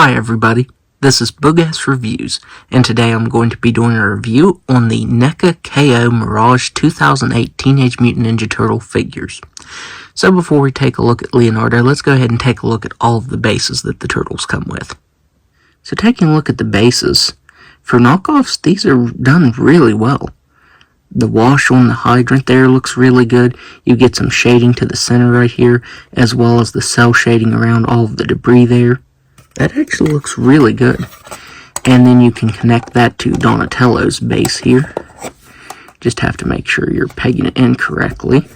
Hi everybody, this is Boogass Reviews, and today I'm going to be doing a review on the NECA Mirage 2008 Teenage Mutant Ninja Turtle figures. So before we take a look at Leonardo, let's go ahead and take a look at all of the bases that the turtles come with. So taking a look at the bases, for knockoffs, these are done really well. The wash on the hydrant there looks really good. You get some shading to the center right here, as well as the cell shading around all of the debris there. That actually looks really good. And then you can connect that to Donatello's base here. Just have to make sure you're pegging it in correctly.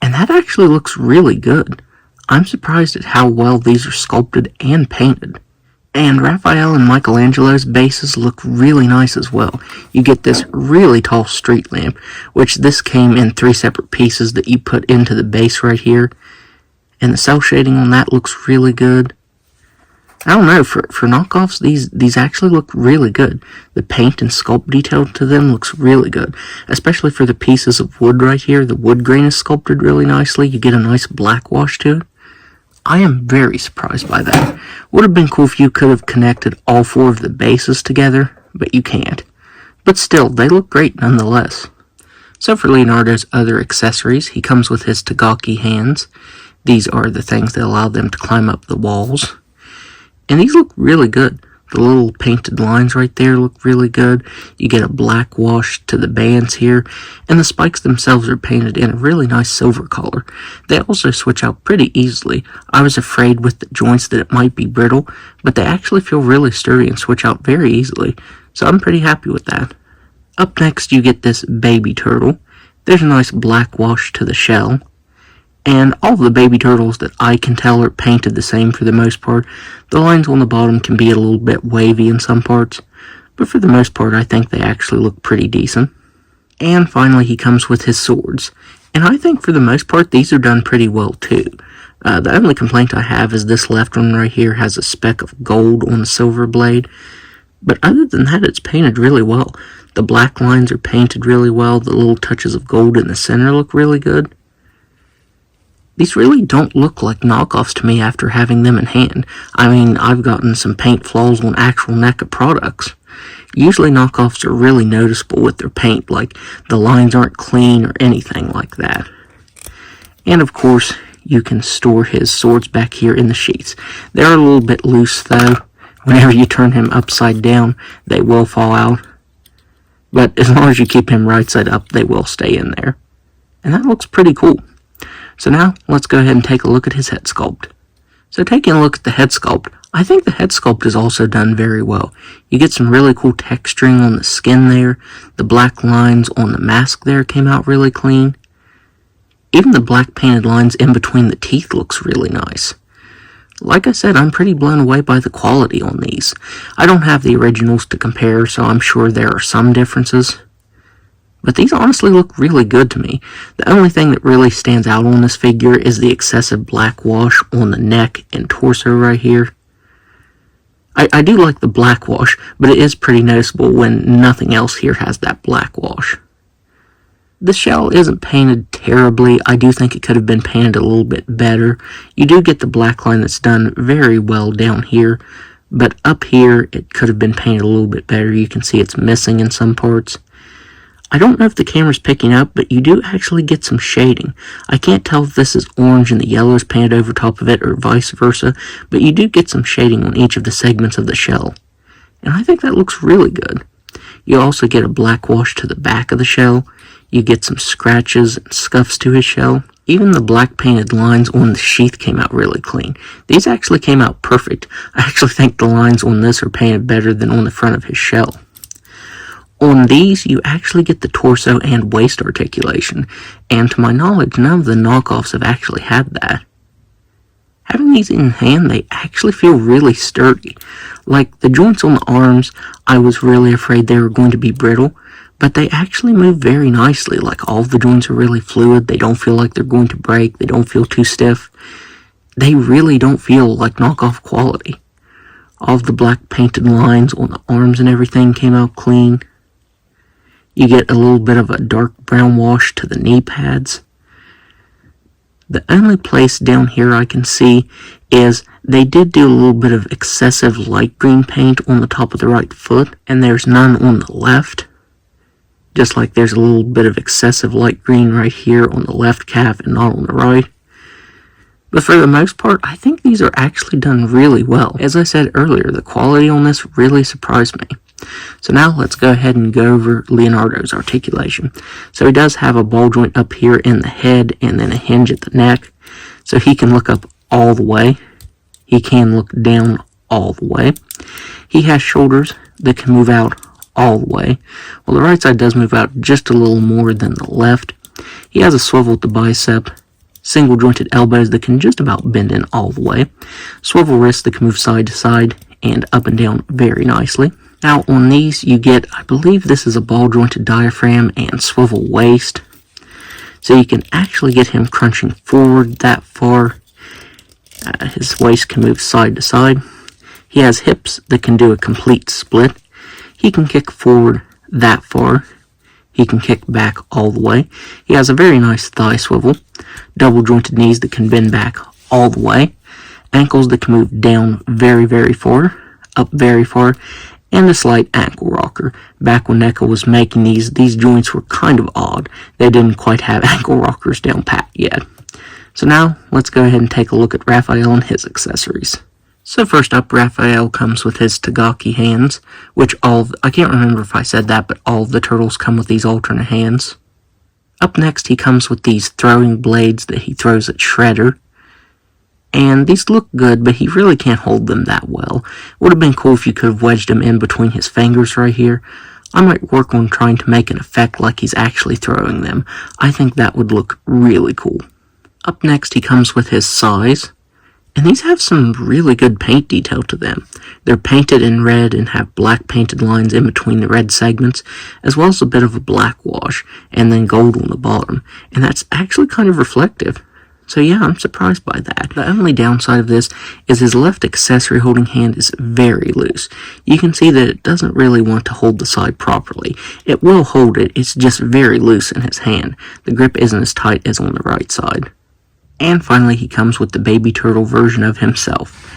And that actually looks really good. I'm surprised at how well these are sculpted and painted. And Raphael and Michelangelo's bases look really nice as well. You get this really tall street lamp, which this came in 3 separate pieces that you put into the base right here. And the cell shading on that looks really good. I don't know, for knockoffs, these actually look really good. The paint and sculpt detail to them looks really good, especially for the pieces of wood right here. The wood grain is sculpted really nicely. You get a nice black wash to it. I am very surprised by that. Would have been cool if you could have connected all 4 of the bases together, but you can't. But still, they look great nonetheless. So for Leonardo's other accessories, he comes with his Tagaki hands. These are the things that allow them to climb up the walls. And these look really good. The little painted lines right there look really good. You get a black wash to the bands here. And the spikes themselves are painted in a really nice silver color. They also switch out pretty easily. I was afraid with the joints that it might be brittle, but they actually feel really sturdy and switch out very easily. So I'm pretty happy with that. Up next you get this baby turtle. There's a nice black wash to the shell. And all of the baby turtles that I can tell are painted the same for the most part. The lines on the bottom can be a little bit wavy in some parts, but for the most part I think they actually look pretty decent. And finally he comes with his swords, and I think for the most part these are done pretty well too. The only complaint I have is this left one right here has a speck of gold on the silver blade, but other than that it's painted really well. The black lines are painted really well, the little touches of gold in the center look really good. These really don't look like knockoffs to me after having them in hand. I mean, I've gotten some paint flaws on actual NECA products. Usually knockoffs are really noticeable with their paint, like the lines aren't clean or anything like that. And of course, you can store his swords back here in the sheaths. They're a little bit loose though. Whenever you turn him upside down, they will fall out. But as long as you keep him right side up, they will stay in there. And that looks pretty cool. So now, let's go ahead and take a look at his head sculpt. So taking a look at the head sculpt, I think the head sculpt is also done very well. You get some really cool texturing on the skin there. The black lines on the mask there came out really clean. Even the black painted lines in between the teeth looks really nice. Like I said, I'm pretty blown away by the quality on these. I don't have the originals to compare, so I'm sure there are some differences. But these honestly look really good to me. The only thing that really stands out on this figure is the excessive black wash on the neck and torso right here. I do like the black wash, but it is pretty noticeable when nothing else here has that black wash. The shell isn't painted terribly. I do think it could have been painted a little bit better. You do get the black line that's done very well down here, but up here it could have been painted a little bit better. You can see it's missing in some parts. I don't know if the camera's picking up, but you do actually get some shading. I can't tell if this is orange and the yellow is painted over top of it or vice versa, but you do get some shading on each of the segments of the shell. And I think that looks really good. You also get a black wash to the back of the shell. You get some scratches and scuffs to his shell. Even the black painted lines on the sheath came out really clean. These actually came out perfect. I actually think the lines on this are painted better than on the front of his shell. On these, you actually get the torso and waist articulation, and to my knowledge, none of the knockoffs have actually had that. Having these in hand, they actually feel really sturdy. Like, the joints on the arms, I was really afraid they were going to be brittle, but they actually move very nicely. Like, all of the joints are really fluid, they don't feel like they're going to break, they don't feel too stiff. They really don't feel like knockoff quality. All of the black painted lines on the arms and everything came out clean. You get a little bit of a dark brown wash to the knee pads. The only place down here I can see is they did do a little bit of excessive light green paint on the top of the right foot, and there's none on the left. Just like there's a little bit of excessive light green right here on the left calf and not on the right. But for the most part, I think these are actually done really well. As I said earlier, the quality on this really surprised me. So now let's go ahead and go over Leonardo's articulation. So he does have a ball joint up here in the head and then a hinge at the neck. So he can look up all the way. He can look down all the way. He has shoulders that can move out all the way. Well, the right side does move out just a little more than the left. He has a swivel at the bicep. Single jointed elbows that can just about bend in all the way. Swivel wrists that can move side to side and up and down very nicely. Now on these you get, I believe this is a ball jointed diaphragm and swivel waist. So you can actually get him crunching forward that far. His waist can move side to side. He has hips that can do a complete split. He can kick forward that far. He can kick back all the way. He has a very nice thigh swivel. Double jointed knees that can bend back all the way. Ankles that can move down very, very far, up very far, and a slight ankle rocker. Back when NECA was making these joints were kind of odd. They didn't quite have ankle rockers down pat yet. So now, let's go ahead and take a look at Raphael and his accessories. So first up, Raphael comes with his Tagaki hands, which I can't remember if I said that, but all of the turtles come with these alternate hands. Up next, he comes with these throwing blades that he throws at Shredder. And these look good, but he really can't hold them that well. Would have been cool if you could have wedged them in between his fingers right here. I might work on trying to make an effect like he's actually throwing them. I think that would look really cool. Up next, he comes with his sais. And these have some really good paint detail to them. They're painted in red and have black painted lines in between the red segments, as well as a bit of a black wash, and then gold on the bottom. And that's actually kind of reflective. So yeah, I'm surprised by that. The only downside of this is his left accessory holding hand is very loose. You can see that it doesn't really want to hold the side properly. It will hold it, it's just very loose in his hand. The grip isn't as tight as on the right side. And finally, he comes with the baby turtle version of himself.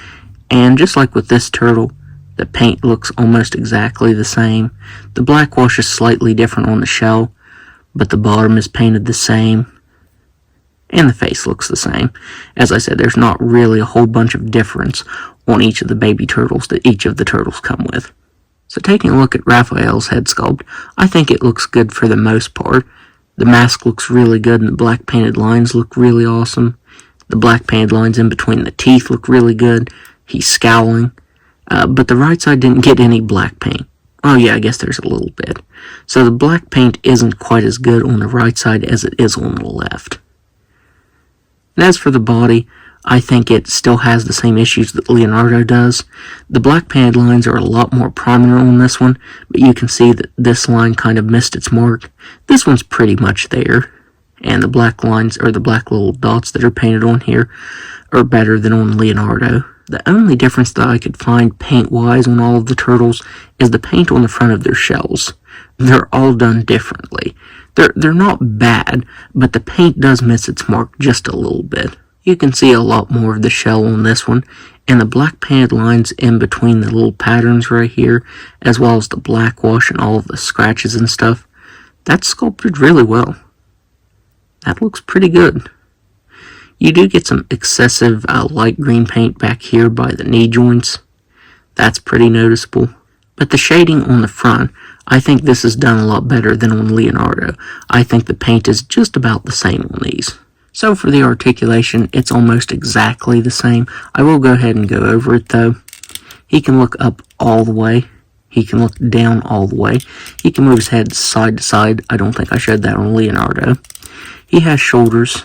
And just like with this turtle, the paint looks almost exactly the same. The black wash is slightly different on the shell, but the bottom is painted the same. And the face looks the same. As I said, there's not really a whole bunch of difference on each of the baby turtles that each of the turtles come with. So taking a look at Raphael's head sculpt, I think it looks good for the most part. The mask looks really good and the black painted lines look really awesome. The black painted lines in between the teeth look really good. He's scowling. But the right side didn't get any black paint. Oh yeah, I guess there's a little bit. So the black paint isn't quite as good on the right side as it is on the left. And as for the body, I think it still has the same issues that Leonardo does. The black painted lines are a lot more prominent on this one, but you can see that this line kind of missed its mark. This one's pretty much there, and the black lines, or the black little dots that are painted on here, are better than on Leonardo. The only difference that I could find paint-wise on all of the turtles is the paint on the front of their shells. They're all done differently. They're not bad, but the paint does miss its mark just a little bit. You can see a lot more of the shell on this one, and the black painted lines in between the little patterns right here, as well as the black wash and all of the scratches and stuff, that's sculpted really well. That looks pretty good. You do get some excessive light green paint back here by the knee joints. That's pretty noticeable. But the shading on the front, I think this is done a lot better than on Leonardo. I think the paint is just about the same on these. So for the articulation, it's almost exactly the same. I will go ahead and go over it though. He can look up all the way. He can look down all the way. He can move his head side to side. I don't think I showed that on Leonardo. He has shoulders.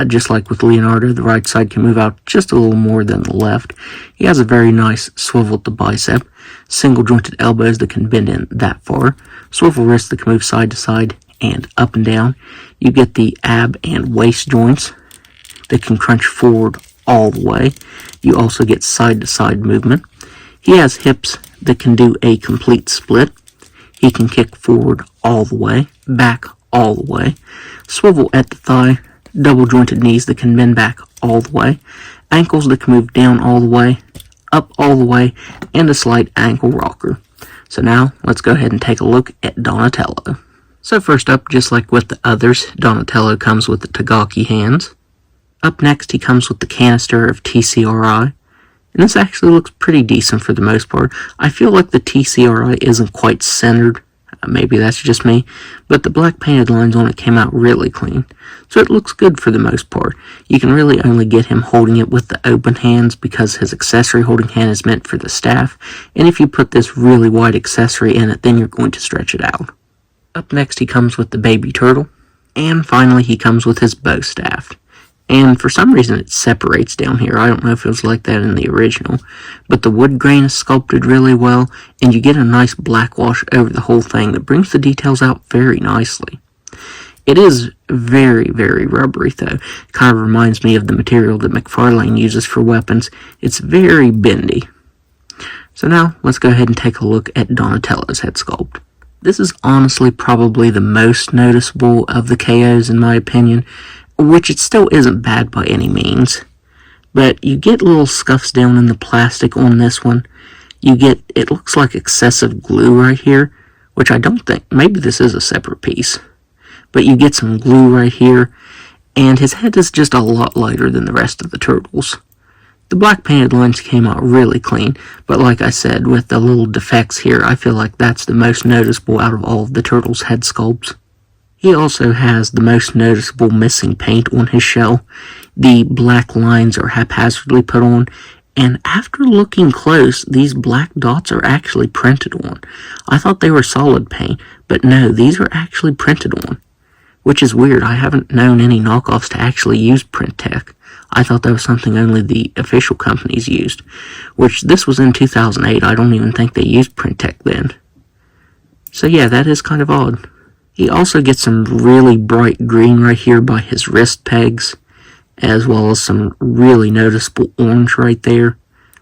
Just like with Leonardo, the right side can move out just a little more than the left. He has a very nice swivel at the bicep. Single jointed elbows that can bend in that far. Swivel wrists that can move side to side and up and down. You get the ab and waist joints that can crunch forward all the way. You also get side to side movement. He has hips that can do a complete split. He can kick forward all the way, back all the way. Swivel at the thigh double jointed knees that can bend back all the way, ankles that can move down all the way, up all the way, and a slight ankle rocker. So now, let's go ahead and take a look at Donatello. So first up, just like with the others, Donatello comes with the Tagaki hands. Up next, he comes with the canister of TCRI. And this actually looks pretty decent for the most part. I feel like the TCRI isn't quite centered. Maybe that's just me. But the black painted lines on it came out really clean. So it looks good for the most part. You can really only get him holding it with the open hands because his accessory holding hand is meant for the staff. And if you put this really wide accessory in it, then you're going to stretch it out. Up next, he comes with the baby turtle. And finally, he comes with his bow staff. And for some reason it separates down here. I don't know if it was like that in the original. But the wood grain is sculpted really well, and you get a nice black wash over the whole thing that brings the details out very nicely. It is very, very rubbery though. Kind of reminds me of the material that McFarlane uses for weapons. It's very bendy. So now, let's go ahead and take a look at Donatello's head sculpt. This is honestly probably the most noticeable of the KOs in my opinion, which it still isn't bad by any means. But you get little scuffs down in the plastic on this one. It looks like excessive glue right here, which I don't think, maybe this is a separate piece. But you get some glue right here, and his head is just a lot lighter than the rest of the turtles. The black painted lines came out really clean, but like I said, with the little defects here, I feel like that's the most noticeable out of all of the turtles' head sculpts. He also has the most noticeable missing paint on his shell. The black lines are haphazardly put on, and after looking close, these black dots are actually printed on. I thought they were solid paint, but no, these are actually printed on, which is weird. I haven't known any knockoffs to actually use print tech. I thought that was something only the official companies used, which this was in 2008. I don't even think they used print tech then. So yeah, that is kind of odd. He also gets some really bright green right here by his wrist pegs, as well as some really noticeable orange right there.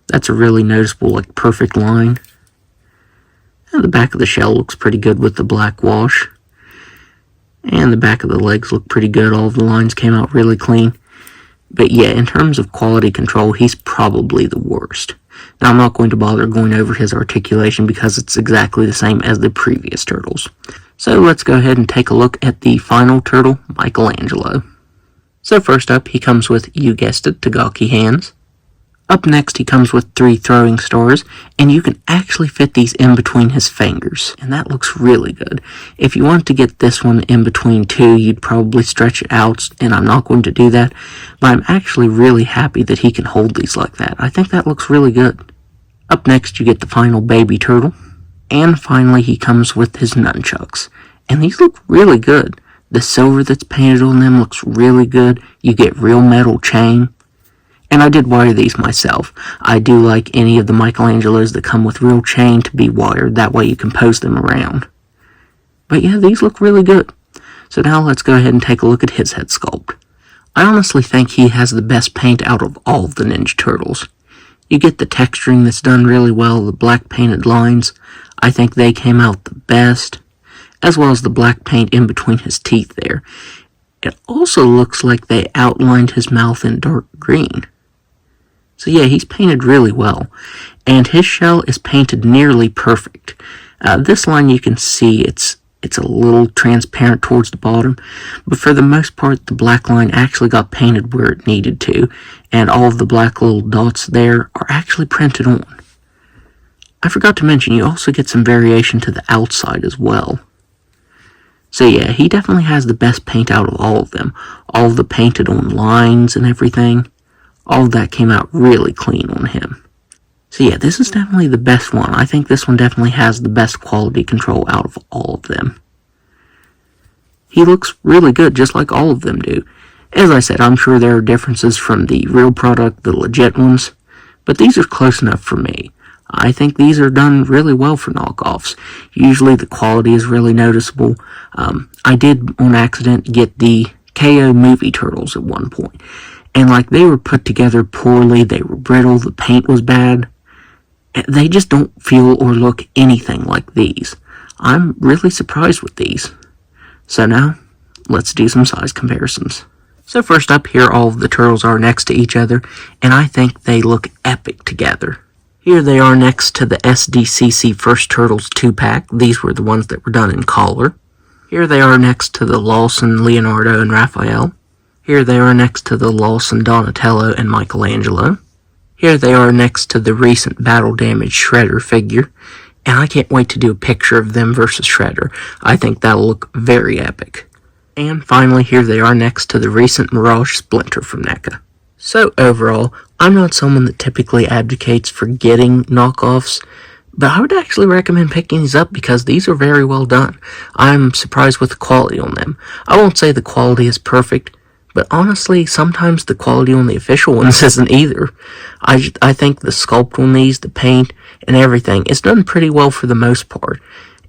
That's a really noticeable, like, perfect line. And the back of the shell looks pretty good with the black wash. And the back of the legs look pretty good. All of the lines came out really clean. But yeah, in terms of quality control, he's probably the worst. Now, I'm not going to bother going over his articulation because it's exactly the same as the previous turtles. So let's go ahead and take a look at the final turtle, Michelangelo. So first up, he comes with, you guessed it, Tagaki hands. Up next, he comes with 3 throwing stars, and you can actually fit these in between his fingers, and that looks really good. If you want to get this one in between 2, you'd probably stretch it out, and I'm not going to do that, but I'm actually really happy that he can hold these like that. I think that looks really good. Up next, you get the final baby turtle. And finally, he comes with his nunchucks. And these look really good. The silver that's painted on them looks really good. You get real metal chain. And I did wire these myself. I do like any of the Michelangelos that come with real chain to be wired. That way you can pose them around. But yeah, these look really good. So now let's go ahead and take a look at his head sculpt. I honestly think he has the best paint out of all of the Ninja Turtles. You get the texturing that's done really well, the black painted lines. I think they came out the best, as well as the black paint in between his teeth there. It also looks like they outlined his mouth in dark green. So yeah, he's painted really well, and his shell is painted nearly perfect. This line you can see it's a little transparent towards the bottom, but for the most part the black line actually got painted where it needed to, and all of the black little dots there are actually printed on. I forgot to mention, you also get some variation to the outside as well. So yeah, he definitely has the best paint out of all of them. All of the painted on lines and everything, all of that came out really clean on him. So yeah, this is definitely the best one. I think this one definitely has the best quality control out of all of them. He looks really good, just like all of them do. As I said, I'm sure there are differences from the real product, the legit ones, but these are close enough for me. I think these are done really well for knockoffs. Usually the quality is really noticeable. I did, on accident, get the KO movie turtles at one point. And like, they were put together poorly, they were brittle, the paint was bad. They just don't feel or look anything like these. I'm really surprised with these. So now, let's do some size comparisons. So first up, here all of the turtles are next to each other, and I think they look epic together. Here they are next to the SDCC First Turtles 2-pack. These were the ones that were done in color. Here they are next to the Lawson, Leonardo, and Raphael. Here they are next to the Lawson, Donatello, and Michelangelo. Here they are next to the recent Battle Damage Shredder figure, and I can't wait to do a picture of them versus Shredder. I think that'll look very epic. And finally, here they are next to the recent Mirage Splinter from NECA. So overall, I'm not someone that typically advocates for getting knockoffs, but I would actually recommend picking these up because these are very well done. I'm surprised with the quality on them. I won't say the quality is perfect, but honestly, sometimes the quality on the official ones isn't either. I think the sculpt on these, the paint, and everything is done pretty well for the most part.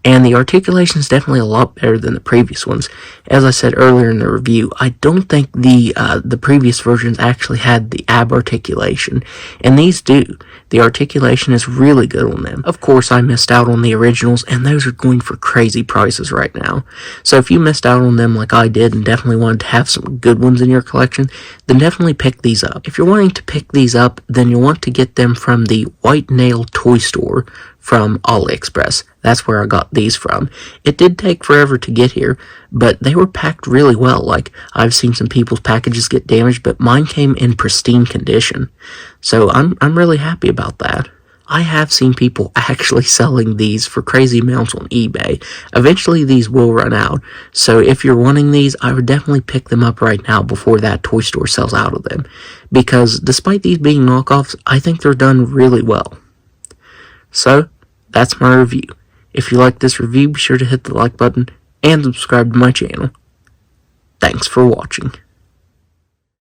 And the articulation is definitely a lot better than the previous ones. As I said earlier in the review, I don't think the previous versions actually had the ab articulation, and these do. The articulation is really good on them. Of course, I missed out on the originals, and those are going for crazy prices right now. So if you missed out on them like I did and definitely wanted to have some good ones in your collection, then definitely pick these up. If you're wanting to pick these up, then you'll want to get them from the White Nail Toy Store from AliExpress. That's where I got these from. It did take forever to get here, but they were packed really well. Like, I've seen some people's packages get damaged, but mine came in pristine condition. So I'm really happy about that. I have seen people actually selling these for crazy amounts on eBay. Eventually these will run out, so if you're wanting these, I would definitely pick them up right now before that toy store sells out of them. Because despite these being knockoffs, I think they're done really well. So, that's my review. If you like this review, be sure to hit the like button and subscribe to my channel. Thanks for watching.